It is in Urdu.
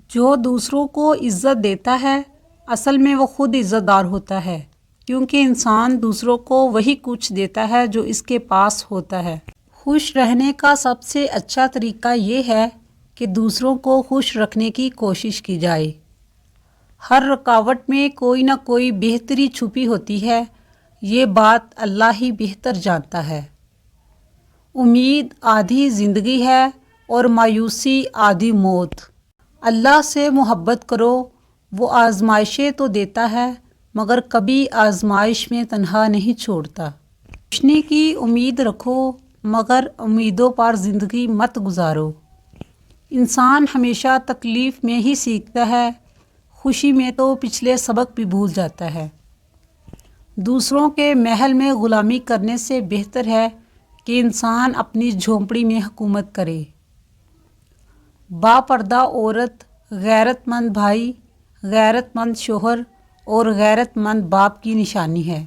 جو دوسروں کو عزت دیتا ہے اصل میں وہ خود عزت دار ہوتا ہے، کیونکہ انسان دوسروں کو وہی کچھ دیتا ہے جو اس کے پاس ہوتا ہے۔ خوش رہنے کا سب سے اچھا طریقہ یہ ہے کہ دوسروں کو خوش رکھنے کی کوشش کی جائے۔ ہر رکاوٹ میں کوئی نہ کوئی بہتری چھپی ہوتی ہے، یہ بات اللہ ہی بہتر جانتا ہے۔ امید آدھی زندگی ہے اور مایوسی آدھی موت۔ اللہ سے محبت کرو، وہ آزمائشیں تو دیتا ہے مگر کبھی آزمائش میں تنہا نہیں چھوڑتا۔ روشنی کی امید رکھو مگر امیدوں پر زندگی مت گزارو۔ انسان ہمیشہ تکلیف میں ہی سیکھتا ہے، خوشی میں تو پچھلے سبق بھی بھول جاتا ہے۔ دوسروں کے محل میں غلامی کرنے سے بہتر ہے کہ انسان اپنی جھونپڑی میں حکومت کرے۔ باپردہ عورت، غیرت مند بھائی، غیرت مند شوہر اور غیرت مند باپ کی نشانی ہے۔